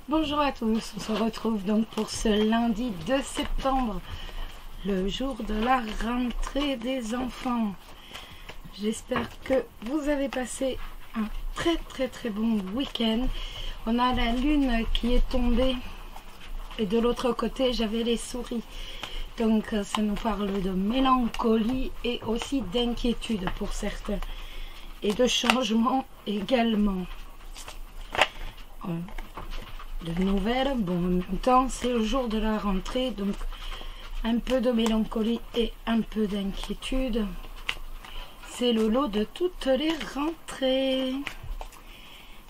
Bonjour à tous, on se retrouve donc pour ce lundi 2 septembre, le jour de la rentrée des enfants. J'espère que vous avez passé un très bon week-end. On a la lune qui est tombée et de l'autre côté j'avais les souris. Donc ça nous parle de mélancolie et aussi d'inquiétude pour certains. Et de changement également. De nouvelles, bon en même temps c'est le jour de la rentrée, donc un peu de mélancolie et un peu d'inquiétude. C'est le lot de toutes les rentrées.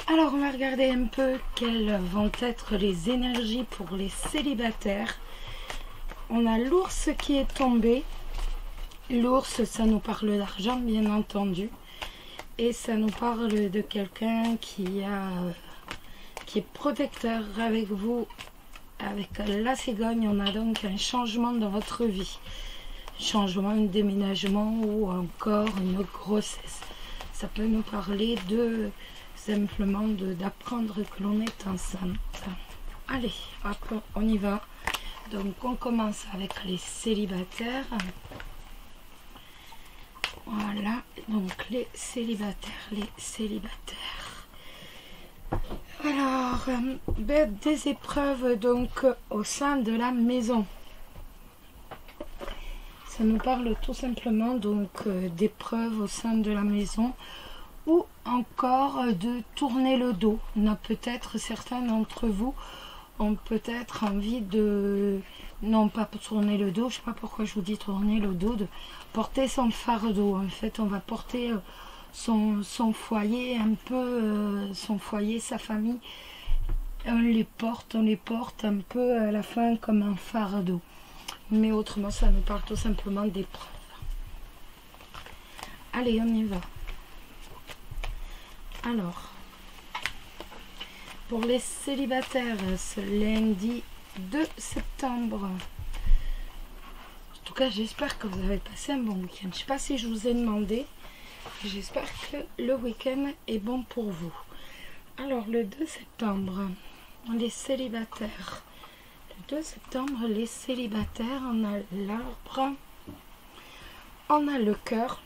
Alors on va regarder un peu quelles vont être les énergies pour les célibataires. On a l'ours qui est tombé. L'ours, ça nous parle d'argent bien entendu. Et ça nous parle de quelqu'un qui est protecteur avec vous. Avec la cigogne, on a donc un changement dans votre vie. Changement, un déménagement ou encore une grossesse. Ça peut nous parler de simplement d'apprendre que l'on est enceinte. Allez, hop, on y va. Donc on commence avec les célibataires. Voilà, donc les célibataires. Alors, des épreuves donc au sein de la maison. Ça nous parle tout simplement donc d'épreuves au sein de la maison ou encore de tourner le dos. On a peut-être certains d'entre vous ont peut-être envie de, non pas tourner le dos, je sais pas pourquoi je vous dis tourner le dos, de porter son fardeau. En fait, on va porter son foyer un peu, son foyer, sa famille. On les porte un peu à la fin comme un fardeau. Mais autrement, ça nous parle tout simplement d'épreuves. Allez, on y va. Alors, pour les célibataires, ce lundi 2 septembre. En tout cas, j'espère que vous avez passé un bon week-end. Je ne sais pas si je vous ai demandé. J'espère que le week-end est bon pour vous. Alors, le 2 septembre, les célibataires. Le 2 septembre, les célibataires, on a l'arbre, on a le cœur.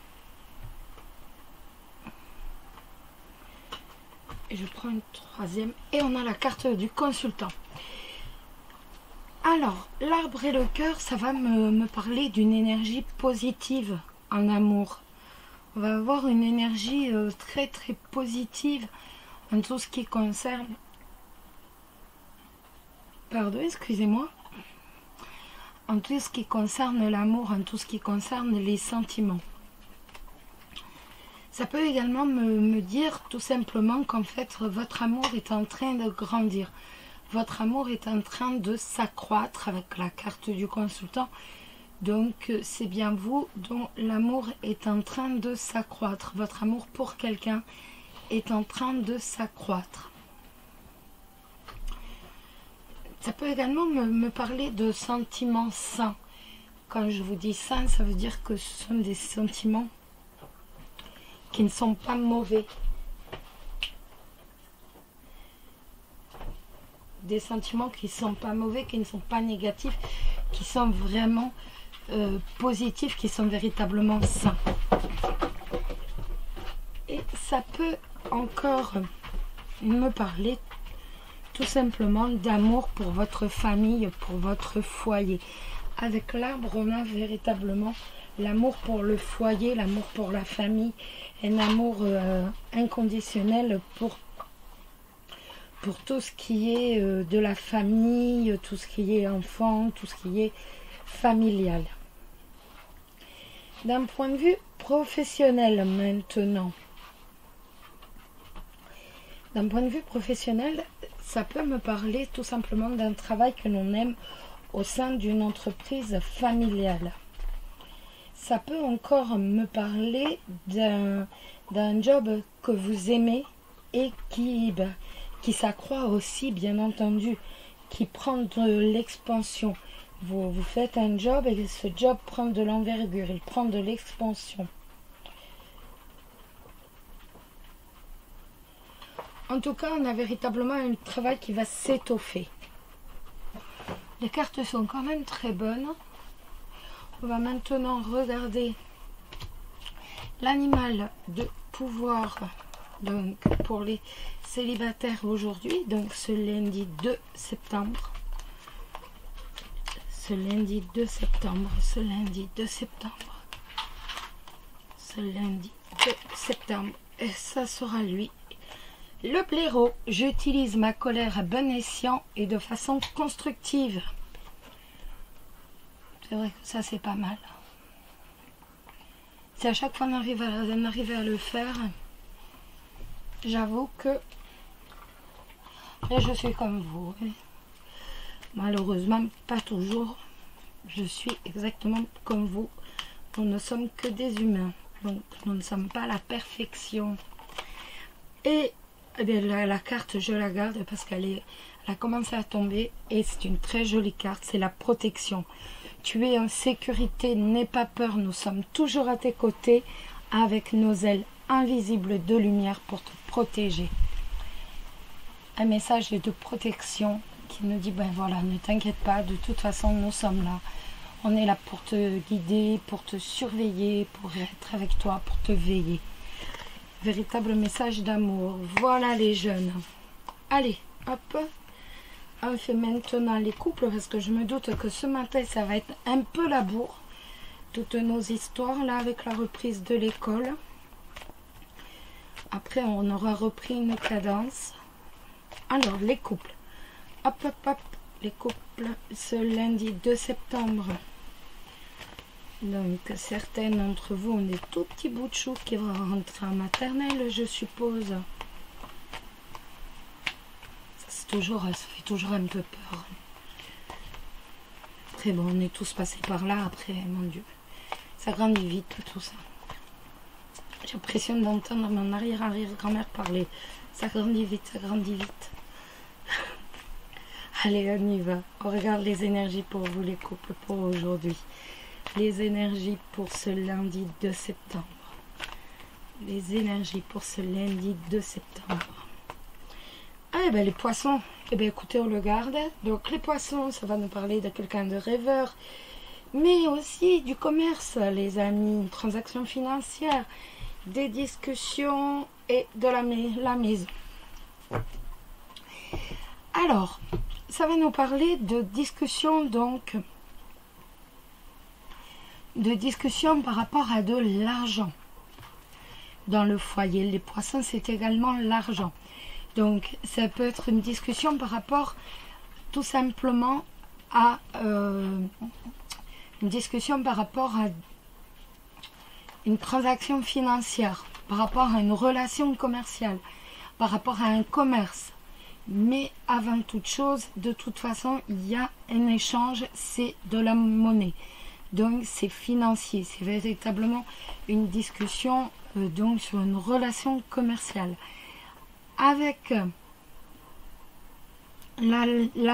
Et je prends une troisième. Et on a la carte du consultant. Alors, l'arbre et le cœur, ça va me parler d'une énergie positive en amour. On va avoir une énergie très positive en tout ce qui concerne... Pardon, excusez-moi. En tout ce qui concerne l'amour, en tout ce qui concerne les sentiments. Ça peut également me dire tout simplement qu'en fait, votre amour est en train de grandir. Votre amour est en train de s'accroître avec la carte du consultant. Donc, c'est bien vous dont l'amour est en train de s'accroître. Votre amour pour quelqu'un est en train de s'accroître. Ça peut également me parler de sentiments sains. Quand je vous dis sains, ça veut dire que ce sont des sentiments qui ne sont pas mauvais. Des sentiments qui ne sont pas mauvais, qui ne sont pas négatifs, qui sont vraiment positifs, qui sont véritablement sains. Et ça peut encore me parler tout simplement d'amour pour votre famille, pour votre foyer. Avec l'arbre, on a véritablement l'amour pour le foyer, l'amour pour la famille, un amour inconditionnel pour tout ce qui est de la famille, tout ce qui est enfant, tout ce qui est familial. D'un point de vue professionnel maintenant. D'un point de vue professionnel, ça peut me parler tout simplement d'un travail que l'on aime au sein d'une entreprise familiale. Ça peut encore me parler d'un job que vous aimez et qui s'accroît aussi, bien entendu, qui prend de l'expansion. Vous faites un job et ce job prend de l'envergure, il prend de l'expansion. En tout cas, on a véritablement un travail qui va s'étoffer. Les cartes sont quand même très bonnes. On va maintenant regarder l'animal de pouvoir, donc pour les célibataires aujourd'hui, donc ce lundi 2 septembre. Ce lundi 2 septembre, ce lundi 2 septembre, ce lundi 2 septembre, et ça sera lui. Le blaireau, j'utilise ma colère à bon escient et de façon constructive. C'est vrai que ça c'est pas mal. Si à chaque fois on arrive à le faire, j'avoue que je suis comme vous. Malheureusement, pas toujours. Je suis exactement comme vous. Nous ne sommes que des humains. Donc, nous ne sommes pas la perfection. Et eh bien, la carte, je la garde parce qu'elle a commencé à tomber. Et c'est une très jolie carte. C'est la protection. Tu es en sécurité, n'aie pas peur. Nous sommes toujours à tes côtés avec nos ailes invisibles de lumière pour te protéger. Un message de protection qui nous dit, ben voilà, ne t'inquiète pas, de toute façon, nous sommes là. On est là pour te guider, pour te surveiller, pour être avec toi, pour te veiller. Véritable message d'amour. Voilà les jeunes. Allez, hop. On fait maintenant les couples parce que je me doute que ce matin, ça va être un peu la bourre. Toutes nos histoires là avec la reprise de l'école. Après, on aura repris une cadence. Alors, les couples. Hop, hop, hop. Les couples, ce lundi 2 septembre. Donc, certains d'entre vous ont des tout petits bouts de chou qui vont rentrer en maternelle, je suppose. Ça fait toujours un peu peur. Après, bon, on est tous passés par là. Après, mon Dieu, ça grandit vite, tout ça. J'ai l'impression d'entendre mon arrière-grand-mère parler. Ça grandit vite, ça grandit vite. Allez, on y va. On regarde les énergies pour vous, les couples, pour aujourd'hui. Les énergies pour ce lundi 2 septembre. Les énergies pour ce lundi 2 septembre. Ah, ben les poissons. Eh bien, écoutez, on le garde. Donc, les poissons, ça va nous parler de quelqu'un de rêveur. Mais aussi du commerce, les amis. Une transaction financière. Des discussions et de la maison. Alors, ça va nous parler de discussion, donc, de discussion par rapport à de l'argent dans le foyer. Les poissons, c'est également l'argent. Donc, ça peut être une discussion par rapport tout simplement à une discussion par rapport à une transaction financière, par rapport à une relation commerciale, par rapport à un commerce. Mais avant toute chose, de toute façon, il y a un échange, c'est de la monnaie. Donc, c'est financier. C'est véritablement une discussion donc sur une relation commerciale. Avec la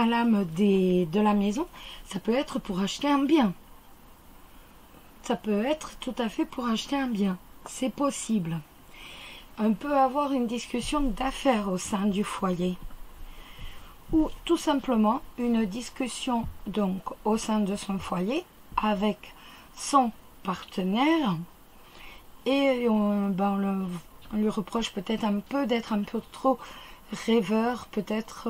lame de la maison, ça peut être pour acheter un bien. Ça peut être tout à fait pour acheter un bien. C'est possible. On peut avoir une discussion d'affaires au sein du foyer. Ou tout simplement une discussion donc au sein de son foyer avec son partenaire. Et on lui reproche peut-être un peu d'être un peu trop rêveur, peut-être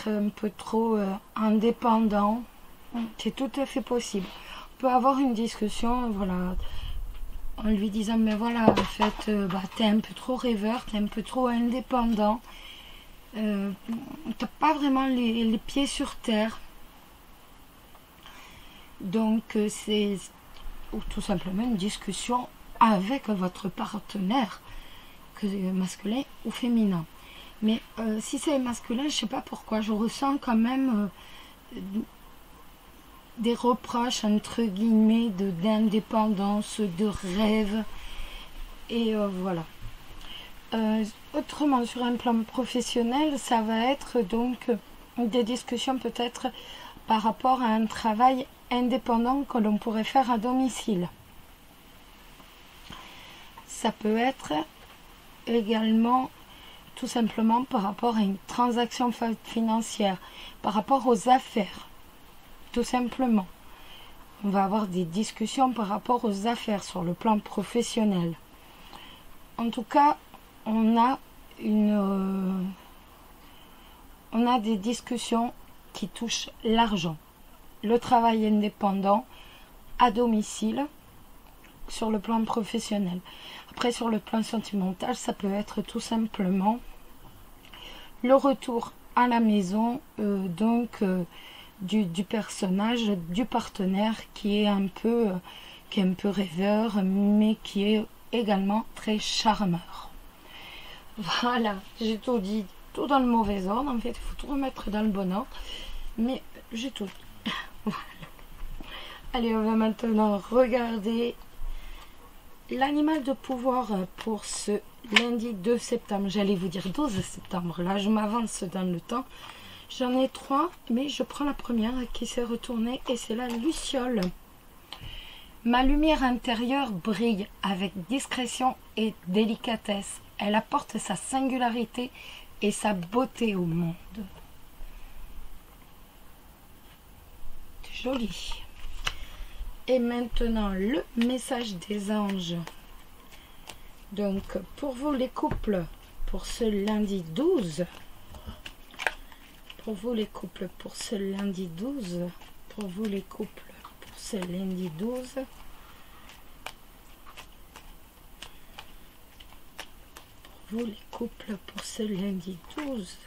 un peu trop indépendant. C'est tout à fait possible. On peut avoir une discussion, voilà, en lui disant, mais voilà, en fait, t'es un peu trop rêveur, t'es un peu trop indépendant, t'as pas vraiment les pieds sur terre. Donc, c'est tout simplement une discussion avec votre partenaire, que masculin ou féminin. Mais si c'est masculin, je sais pas pourquoi, je ressens quand même des reproches entre guillemets d'indépendance, de rêve, et voilà. Autrement, sur un plan professionnel, ça va être donc des discussions peut-être par rapport à un travail indépendant que l'on pourrait faire à domicile. Ça peut être également tout simplement par rapport à une transaction financière, par rapport aux affaires, tout simplement. On va avoir des discussions par rapport aux affaires sur le plan professionnel. En tout cas, on a des discussions qui touchent l'argent, le travail indépendant, à domicile, sur le plan professionnel. Après, sur le plan sentimental, ça peut être tout simplement le retour à la maison du personnage, du partenaire qui est un peu rêveur, mais qui est également très charmeur. Voilà, j'ai tout dit, tout dans le mauvais ordre. En fait, il faut tout remettre dans le bon ordre, mais j'ai tout dit. Voilà. Allez, on va maintenant regarder l'animal de pouvoir pour ce lundi 2 septembre. J'allais vous dire 12 septembre. Là, je m'avance dans le temps. J'en ai 3, mais je prends la première qui s'est retournée et c'est la luciole. Ma lumière intérieure brille avec discrétion et délicatesse. Elle apporte sa singularité et sa beauté au monde. C'est joli. Et maintenant, le message des anges. Donc, pour vous les couples, pour ce lundi 12. Pour vous les couples, pour ce lundi 12. Pour vous les couples, pour ce lundi 12. Pour vous les couples, pour ce lundi 12.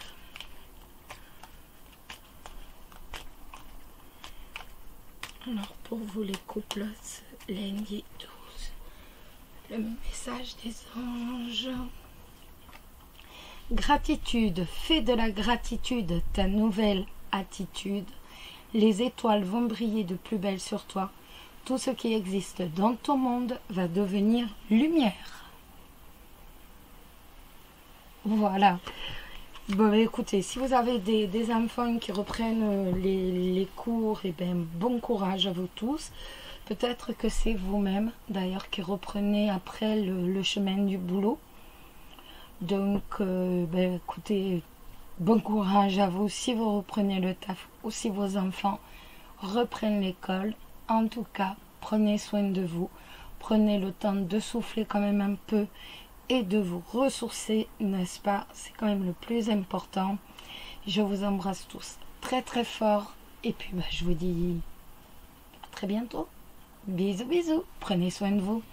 Alors, pour vous les couples, ce lundi 12. Le message des anges. Gratitude, fais de la gratitude ta nouvelle attitude. Les étoiles vont briller de plus belle sur toi. Tout ce qui existe dans ton monde va devenir lumière. Voilà. Bon, écoutez, si vous avez des enfants qui reprennent les cours, et bon courage à vous tous. Peut-être que c'est vous-même, d'ailleurs, qui reprenez après le chemin du boulot. Donc, écoutez, bon courage à vous si vous reprenez le taf ou si vos enfants reprennent l'école. En tout cas, prenez soin de vous. Prenez le temps de souffler quand même un peu et de vous ressourcer, n'est-ce pas? C'est quand même le plus important. Je vous embrasse tous très très fort. Et puis, je vous dis à très bientôt. Bisous, bisous. Prenez soin de vous.